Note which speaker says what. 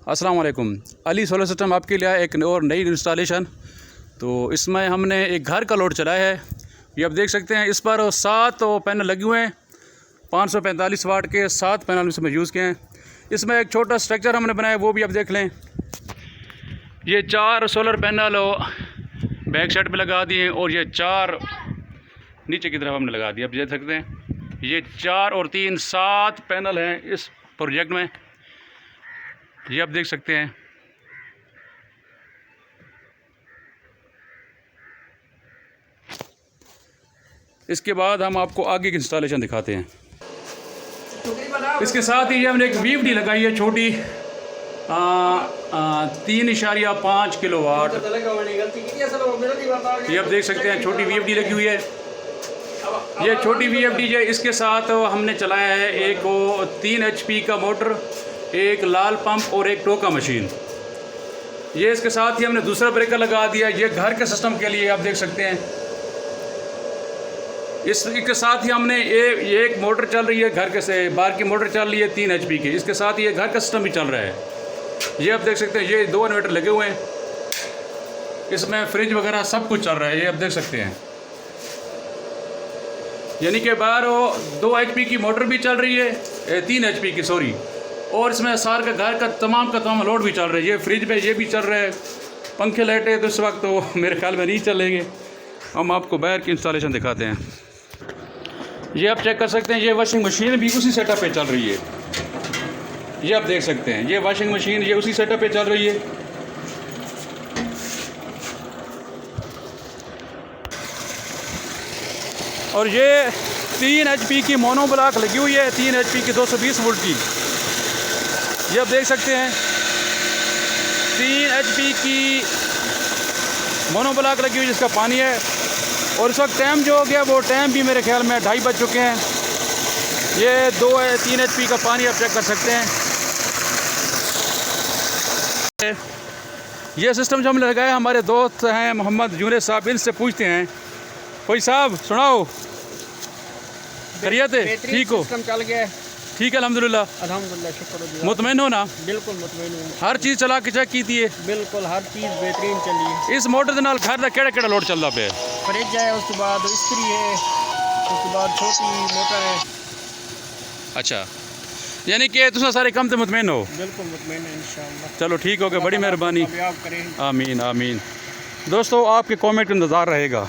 Speaker 1: अस्सलाम वालेकुम। Ali solar system आपके लिए एक और नई इंस्टॉलेशन। तो इसमें हमने एक घर का लोड चलाया है। ये आप देख सकते हैं, इस पर 7 पैनल लगे हुए हैं। 545 वाट के 7 पैनल इसमें यूज़ किए हैं। इसमें एक छोटा स्ट्रक्चर हमने बनाया, वो भी आप देख लें। ये 4 सोलर पैनल बैक साइड पे लगा दिए और ये 4 नीचे की तरफ हमने लगा दिया। आप देख सकते हैं, ये 4 और 3 7 पैनल हैं इस प्रोजेक्ट में। ये आप देख सकते हैं। इसके बाद हम आपको आगे की इंस्टॉलेशन दिखाते हैं। इसके साथ ही ये हमने एक VFD लगाई है छोटी 3.5 किलोवाट। ये आप देख सकते हैं, छोटी VFD लगी हुई है। ये छोटी VFD है। इसके साथ हमने चलाया है एक 3 HP का मोटर, एक लाल पंप और एक टोका मशीन। ये इसके साथ ही हमने दूसरा ब्रेकर लगा दिया। ये घर के सिस्टम के लिए आप देख सकते हैं। इसके साथ ही हमने एक मोटर चल रही है घर के से, बाहर की मोटर चल रही है 3 HP की। इसके साथ ही ये घर का सिस्टम भी चल रहा है। ये आप देख सकते हैं, ये 2 इन्वर्टर लगे हुए हैं। इसमें फ्रिज वगैरह सब कुछ चल रहा है। ये आप देख सकते हैं, यानी कि बाहर 2 HP की मोटर भी चल रही है, 3 HP की सॉरी, और इसमें सार का घर का तमाम लोड भी चल रहा है। ये फ्रिज पे ये भी चल रहा है। पंखे लाइटें तो इस वक्त तो मेरे ख्याल में नहीं चलेंगे। हम आपको बाहर की इंस्टॉलेशन दिखाते हैं। ये आप चेक कर सकते हैं, ये वॉशिंग मशीन भी उसी सेटअप पे चल रही है। ये आप देख सकते हैं, ये वॉशिंग मशीन ये उसी सेटअप पे चल रही है। और ये 3 HP की मोनो ब्लॉक लगी हुई है, 3 HP की 220 वोल्ट की। ये आप देख सकते हैं, 3 HP की मोनो ब्लॉक लगी हुई जिसका पानी है। और इस वक्त टाइम जो हो गया वो टाइम भी मेरे ख्याल में 2:30 बज चुके हैं। ये 3 HP का पानी आप चेक कर सकते हैं। ये सिस्टम जो हमने लगाया, हमारे दोस्त हैं मोहम्मद जुनेद साहब, इनसे पूछते हैं। कोई साहब सुनाओ, खैरियत है? ठीक हो?
Speaker 2: चल गया,
Speaker 1: ठीक है, अल्हम्दुलिल्लाह।
Speaker 2: शुक्र।
Speaker 1: मुतमईन हो ना?
Speaker 2: बिल्कुल मुतमईन हूं।
Speaker 1: हर चीज़ चला के चेक की थी?
Speaker 2: बिल्कुल हर चीज़ बेहतरीन चली है।
Speaker 1: इस मोटर के नाल घर का केड़ा लोड चलता पे?
Speaker 2: फ्रिज है, उसके बाद इस्त्री है, उसके बाद छोटी मोटर है।
Speaker 1: अच्छा, यानी कि तुम सारे कम तो मुतमईन हो?
Speaker 2: बिल्कुल मुतमईन है इंशाअल्लाह।
Speaker 1: चलो ठीक हो गया, बड़ी मेहरबानी।
Speaker 2: कामयाब करें।
Speaker 1: आमीन आमीन। दोस्तों, आपके कमेंट का इंतज़ार रहेगा।